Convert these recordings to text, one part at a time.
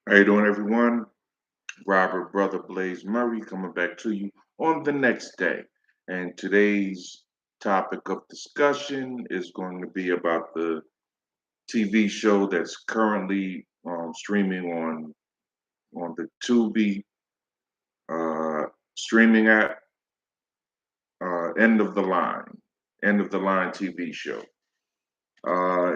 How you doing, everyone? Robert Brother Blaze Murray coming back to you on the next day. And today's topic of discussion is going to be about the TV show that's currently streaming on the Tubi uh, streaming app. End of the line TV show.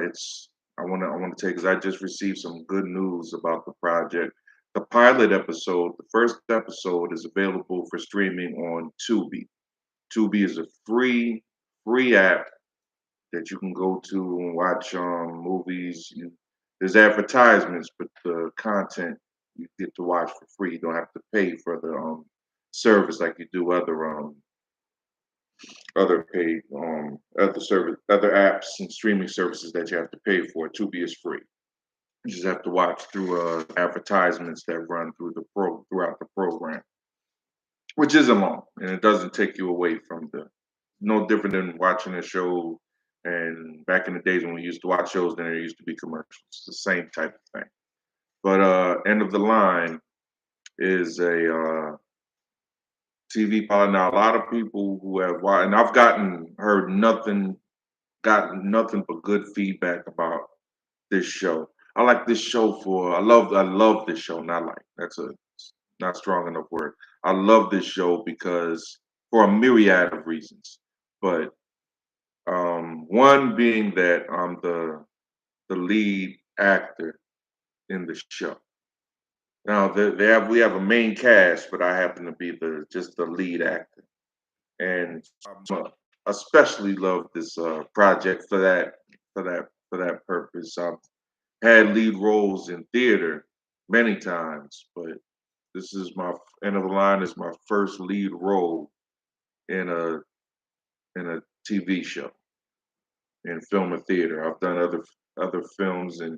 It's I want to take because I just received some good news about the project. The pilot episode, the first episode, is available for streaming on Tubi. Tubi is a free app that you can go to and watch movies. There's advertisements, but the content you get to watch for free. You don't have to pay for the service like you do other apps and streaming services that you have to pay for. Tubi is free. You just have to watch through advertisements that run throughout the program, which isn't long, and it doesn't take you away from the. No different than watching a show. And back in the days when we used to watch shows, then there used to be commercials. It's the same type of thing. But end of the line is a TV pilot. Now a lot of people who have watched, and I've gotten nothing but good feedback about this show. I love this show, not like that's a not strong enough word. I love this show because for a myriad of reasons. But one being that I'm the lead actor in the show. Now we have a main cast, but I happen to be the just the lead actor, and especially love this project for that purpose. I've had lead roles in theater many times, but this is my end of the line is my first lead role in a TV show in film and theater. I've done other films and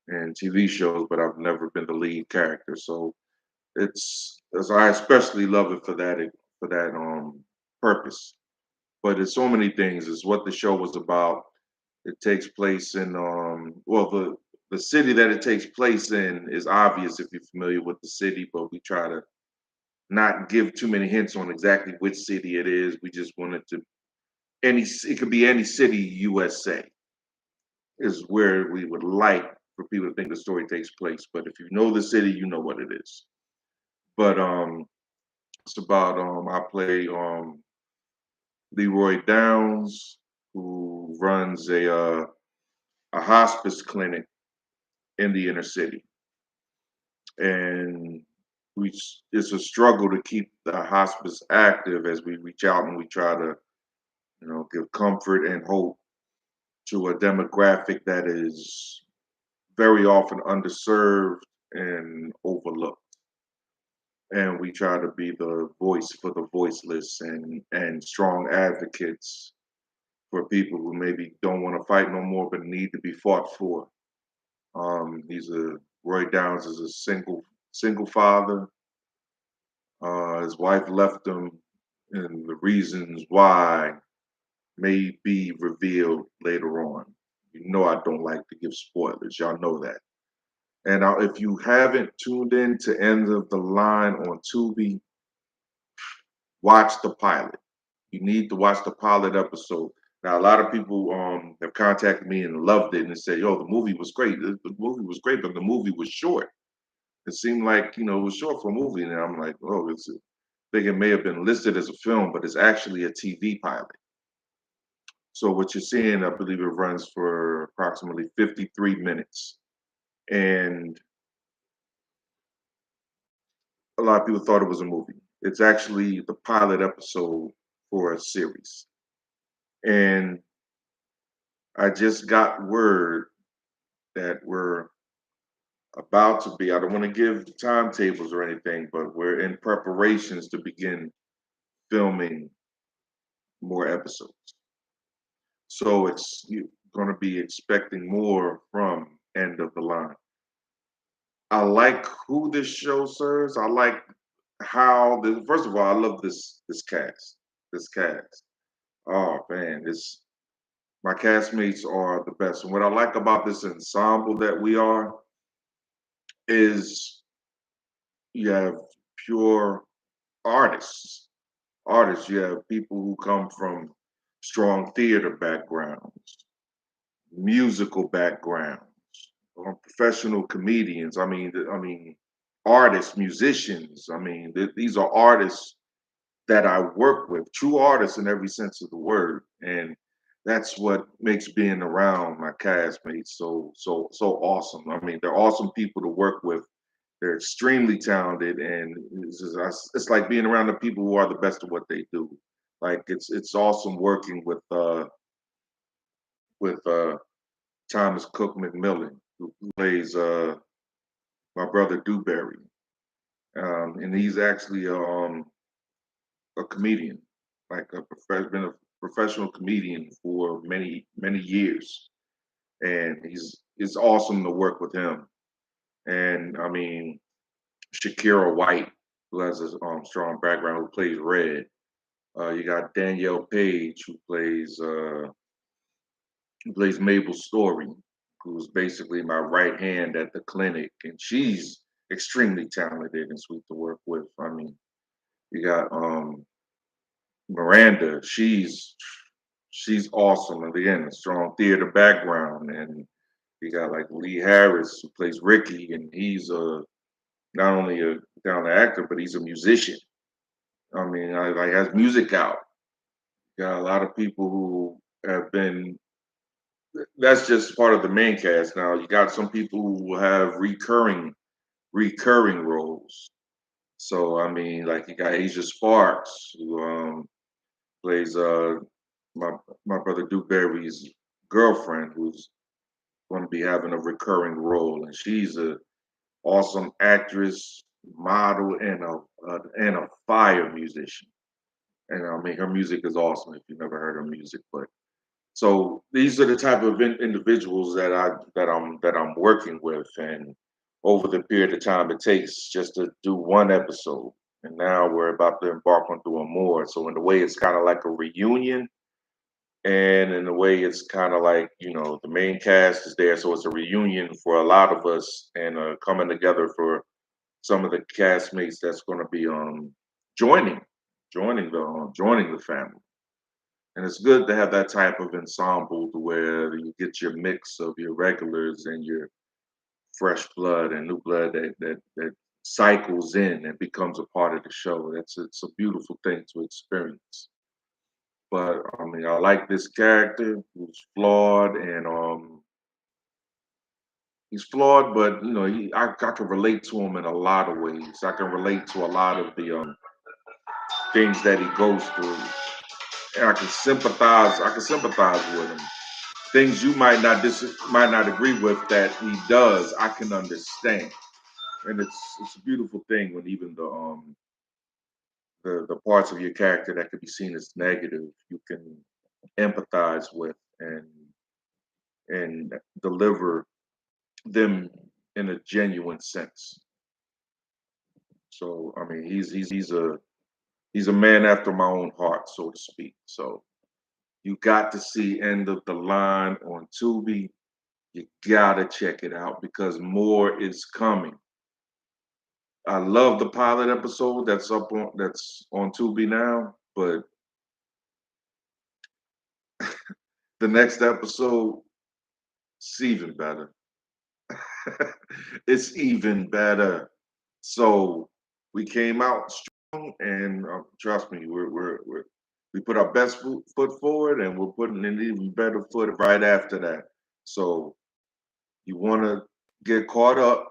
TV shows, but I've never been the lead character. So I especially love it for that purpose. But it's so many things. It's what the show was about. It takes place in the city that it takes place in is obvious if you're familiar with the city, but we try to not give too many hints on exactly which city it is. We just want it to it could be any city USA is where we would like for people to think the story takes place. But if you know the city, you know what it is. But it's about I play Leroy Downs, who runs a hospice clinic in the inner city, and it's a struggle to keep the hospice active as we reach out and we try to give comfort and hope to a demographic that is very often underserved and overlooked. And we try to be the voice for the voiceless and strong advocates for people who maybe don't want to fight no more but need to be fought for. He's a Roy Downs is a single father. His wife left him, and the reasons why may be revealed later on. You know I don't like to give spoilers. Y'all know that. And if you haven't tuned in to End of the Line on Tubi, watch the pilot. You need to watch the pilot episode. Now, a lot of people have contacted me and loved it and said, "Yo, the movie was great. The movie was great, but the movie was short. It seemed like it was short for a movie." And I'm like, "Oh, I think it may have been listed as a film, but it's actually a TV pilot." So what you're seeing, I believe it runs for approximately 53 minutes, and a lot of people thought it was a movie. It's actually the pilot episode for a series, and I just got word that we're about to be. I don't want to give timetables or anything, but we're in preparations to begin filming more episodes. So it's you're going to be expecting more from End of the Line. I like who this show serves. I like how the first of all, I love this cast. This cast. Oh man, this my castmates are the best. And what I like about this ensemble that we are, is you have pure artists. Artists, you have people who come from strong theater backgrounds, musical backgrounds, professional comedians. I mean, artists, musicians. I mean, these are artists that I work with, true artists in every sense of the word, and that's what makes being around my castmates so awesome. I mean, they're awesome people to work with. They're extremely talented, and it's like being around the people who are the best at what they do. Like it's awesome working with Thomas Cook McMillan, who plays my brother Dewberry, and he's actually a comedian, like been a professional comedian for many years, and it's awesome to work with him. And I mean, Shakira White, who has a strong background, who plays Red. You got Danielle Page, who plays Mabel Story, who's basically my right hand at the clinic, and she's extremely talented and sweet to work with. I mean, you got Miranda. She's awesome, and again, a strong theater background. And you got like Lee Harris, who plays Ricky, and he's not only a talented actor, but he's a musician. I mean, like has music out. Got a lot of people who have been. That's just part of the main cast. Now you got some people who have recurring roles. So I mean, like you got Asia Sparks, who plays my my brother Dewberry's girlfriend, who's going to be having a recurring role, and she's a awesome actress, model, and a fire musician. And I mean, her music is awesome. If you've never heard her music, but so these are the type of individuals that I'm working with, and over the period of time it takes just to do one episode, and now we're about to embark on doing more. So in a way, it's kind of like a reunion, and in a way, it's kind of like the main cast is there, so it's a reunion for a lot of us, and coming together for some of the castmates that's going to be joining joining the family. And it's good to have that type of ensemble to where you get your mix of your regulars and your fresh blood and new blood that cycles in and becomes a part of the show. It's a beautiful thing to experience. But I mean, I like this character who's flawed, and he's flawed, but I can relate to him in a lot of ways. I can relate to a lot of the things that he goes through, and I can sympathize. I can sympathize with him. Things you might not agree with that he does, I can understand, and it's a beautiful thing when even the parts of your character that could be seen as negative, you can empathize with and deliver them in a genuine sense. So I mean, he's a man after my own heart, so to speak. So you got to see End of the Line on Tubi. You gotta check it out because more is coming. I love the pilot episode that's on Tubi now, but the next episode is even better. It's even better. So we came out strong, and trust me, we put our best foot forward, and we're putting an even better foot right after that. So you want to get caught up,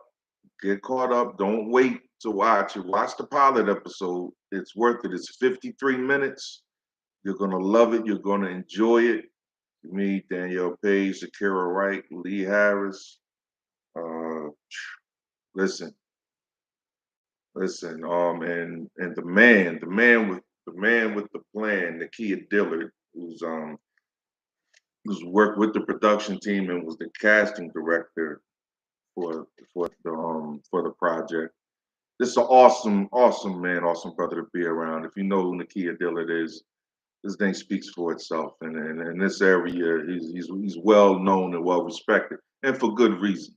get caught up. Don't wait to watch it. Watch the pilot episode. It's worth it. It's 53 minutes. You're gonna love it. You're gonna enjoy it. Me, Danielle Page, Shakira Wright, Lee Harris. Uh, listen, listen. And the man with the plan, Nakia Dillard, who's worked with the production team and was the casting director for the project. This is an awesome man, awesome brother to be around. If you know who Nakia Dillard is, his name speaks for itself. And in this area, he's well known and well respected, and for good reason.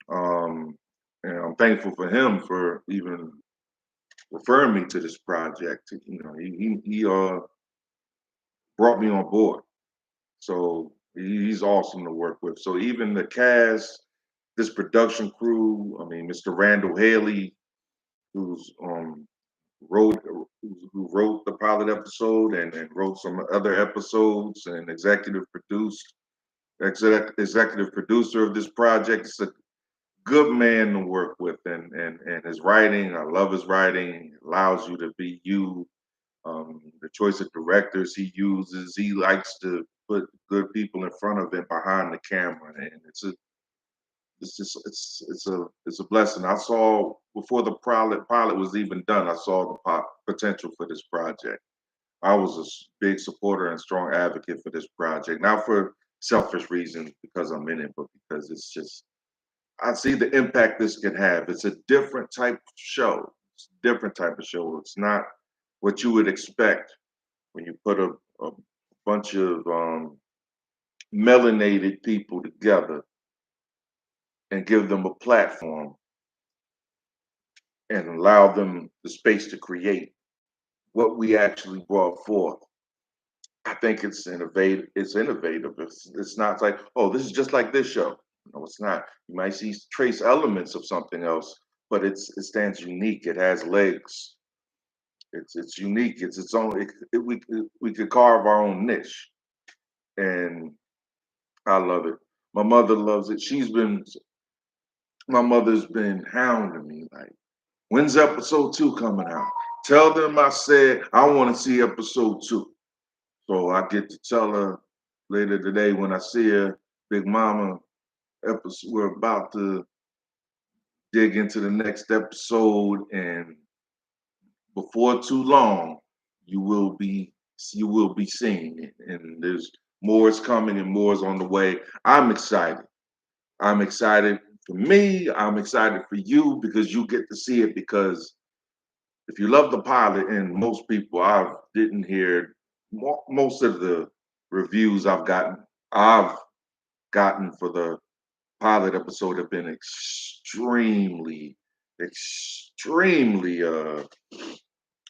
Um, and I'm thankful for him for even referring me to this project. He brought me on board, so he's awesome to work with. So even the cast, this production crew, I mean, Mr. Randall Haley, who's wrote who wrote the pilot episode and wrote some other episodes and executive producer of this project. It's a good man to work with, and his writing, I love his writing. It allows you to be you. The choice of directors he uses, he likes to put good people in front of him behind the camera, and it's a blessing. I saw before the pilot was even done, I saw the potential for this project. I was a big supporter and strong advocate for this project, not for selfish reasons because I'm in it, but because it's just I see the impact this can have. It's a different type of show. It's a different type of show. It's not what you would expect when you put a bunch of melanated people together and give them a platform and allow them the space to create what we actually brought forth. I think it's innovative. It's innovative. It's not like, oh, this is just like this show. No, it's not. You might see trace elements of something else, but it stands unique. It has legs. It's unique. It's its own. We could carve our own niche, and I love it. My mother loves it. My mother's been hounding me like, when's episode two coming out? Tell them I said I want to see episode two. So I get to tell her later today when I see her, Big Mama, we're about to dig into the next episode, and before too long, you will be you will be seeing it. And there's more is coming and more is on the way. I'm excited. I'm excited for me. I'm excited for you because you get to see it. Because if you love the pilot, and most people I didn't hear most of the reviews I've gotten for the pilot episode have been extremely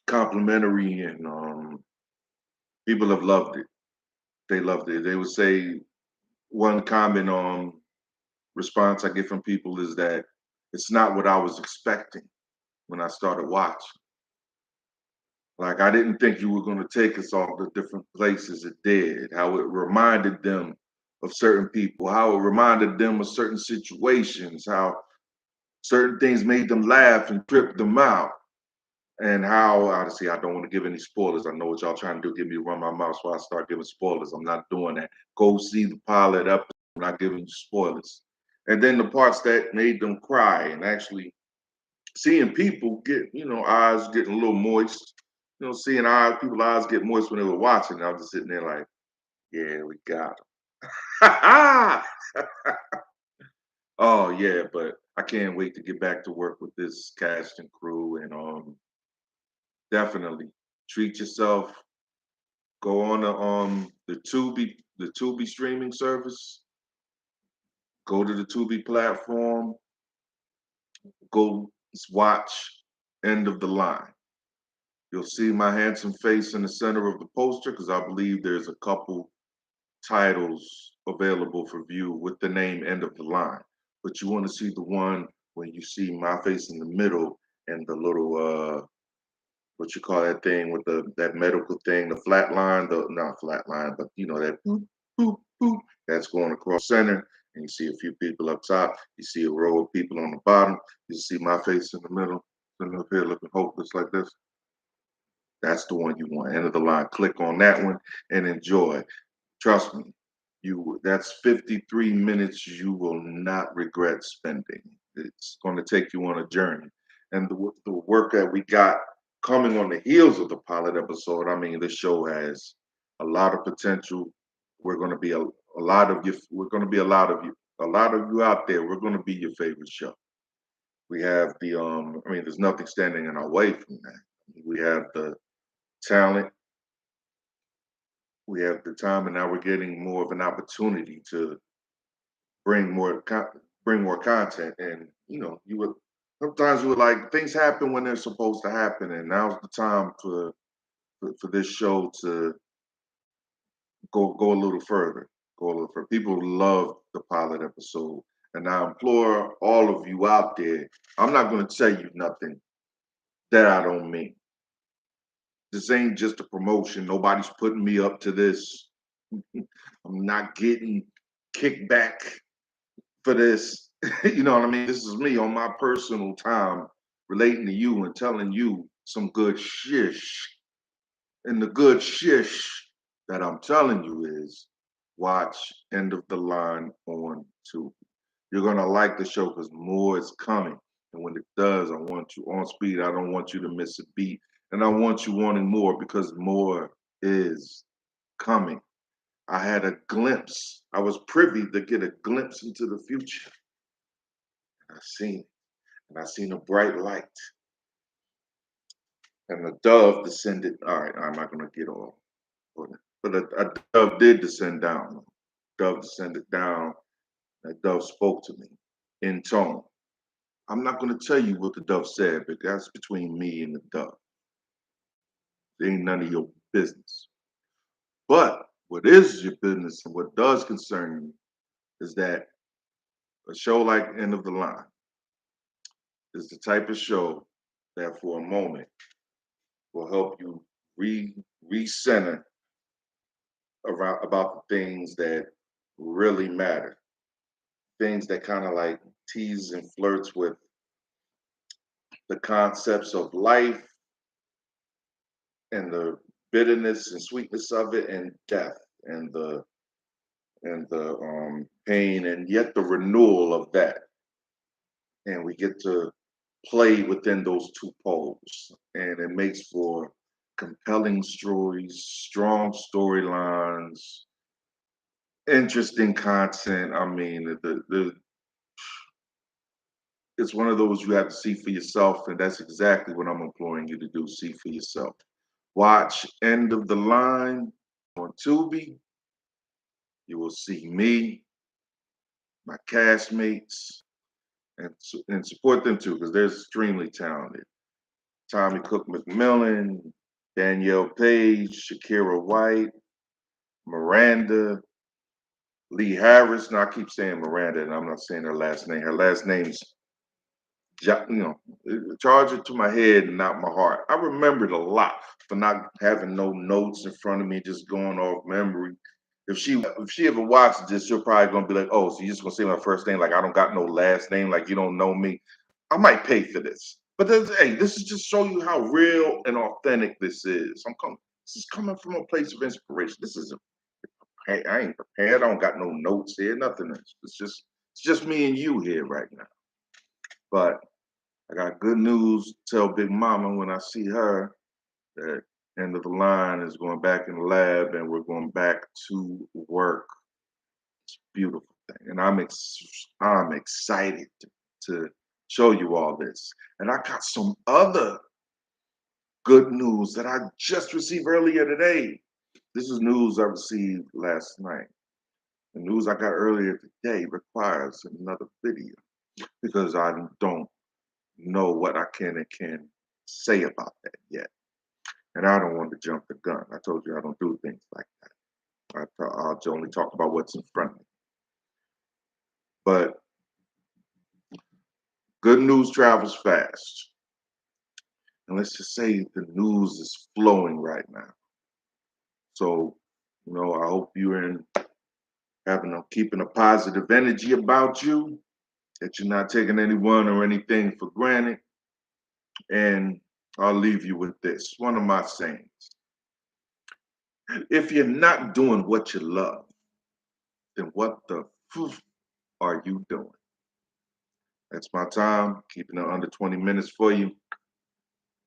complimentary, and people have loved it. They loved it. They would say one common response I get from people is that it's not what I was expecting when I started watching. Like I didn't think you were going to take us all the different places it did, how it reminded them of certain people, how it reminded them of certain situations, how certain things made them laugh and trip them out. And how obviously I don't want to give any spoilers. I know what y'all trying to do, get me to run my mouth so I start giving spoilers. I'm not doing that. Go see the pilot episode. I'm not giving you spoilers. And then the parts that made them cry and actually seeing people get, eyes getting a little moist, seeing people's eyes get moist when they were watching. I was just sitting there like, yeah, we got them. Oh yeah, but I can't wait to get back to work with this cast and crew, and definitely treat yourself. Go on the Tubi streaming service. Go to the Tubi platform. Go watch End of the Line. You'll see my handsome face in the center of the poster because I believe there's a couple titles available for view with the name End of the Line. But you want to see the one when you see my face in the middle and the little what you call that thing with that medical thing, the flat line, the not flat line, but that boop, boop, boop, that's going across center, and you see a few people up top, you see a row of people on the bottom, you see my face in the middle, sitting up here looking hopeless like this. That's the one you want. End of the line. Click on that one and enjoy. Trust me, that's 53 minutes you will not regret spending. It's going to take you on a journey. And the work that we got coming on the heels of the pilot episode, I mean, this show has a lot of potential. We're going to be a lot of you. We're going to be a lot of you out there. We're going to be your favorite show. We have I mean, there's nothing standing in our way from that. We have the talent, we have the time, and now we're getting more of an opportunity to bring more content, and you would sometimes you would like things happen when they're supposed to happen, and now's the time for this show to go a little further. Go a little further. People love the pilot episode. And I implore all of you out there, I'm not going to tell you nothing that I don't mean. This ain't just a promotion. Nobody's putting me up to this. I'm not getting kickback for this. You know what I mean? This is me on my personal time relating to you and telling you some good shish. And the good shish that I'm telling you is watch End of the Line on Tubi. You're gonna like the show because more is coming. And when it does, I want you on speed. I don't want you to miss a beat. And I want you wanting more because more is coming. I had a glimpse. I was privy to get a glimpse into the future. I seen it. And I seen a bright light. And the dove descended. All right, I'm not gonna get all on it. But a dove did descend down. Dove descended down. That dove spoke to me in tone. I'm not going to tell you what the dove said, but that's between me and the dove. It ain't none of your business. But what is your business and what does concern you is that a show like End of the Line is the type of show that for a moment will help you recenter around about the things that really matter. Things that kind of like tease and flirts with the concepts of life and the bitterness and sweetness of it and death and the pain and yet the renewal of that. And we get to play within those two poles. And it makes for compelling stories, strong storylines, interesting content. I mean, it's one of those you have to see for yourself, and that's exactly what I'm imploring you to do. See for yourself. Watch End of the Line on Tubi. You will see me, my castmates, and support them too, because they're extremely talented. Tommy Cook McMillan, Danielle Page, Shakira White, Miranda, Lee Harris. Now I keep saying Miranda, and I'm not saying her last name. Her last name's charge it to my head and not my heart. I remembered a lot for not having no notes in front of me, just going off memory. If she ever watches this, she'll probably gonna be like, "Oh, so you just gonna say my first name like I don't got no last name, like you don't know me." I might pay for this, but hey, this is just show you how real and authentic this is. This is coming from a place of inspiration. This isn't. Hey, I ain't prepared. I don't got no notes here, nothing. It's just me and you here right now. But I got good news to tell Big Mama when I see her that End of the Line is going back in the lab and we're going back to work. It's a beautiful thing. And I'm excited to show you all this. And I got some other good news that I just received earlier today. This is news I received last night. The news I got earlier today requires another video because I don't know what I can and can't say about that yet. And I don't want to jump the gun. I told you I don't do things like that. I'll only talk about what's in front of me. But good news travels fast. And let's just say the news is flowing right now. So, I hope you're keeping a positive energy about you, that you're not taking anyone or anything for granted. And I'll leave you with this. One of my sayings. If you're not doing what you love, then what the f are you doing? That's my time. Keeping it under 20 minutes for you.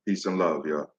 Peace and love, y'all.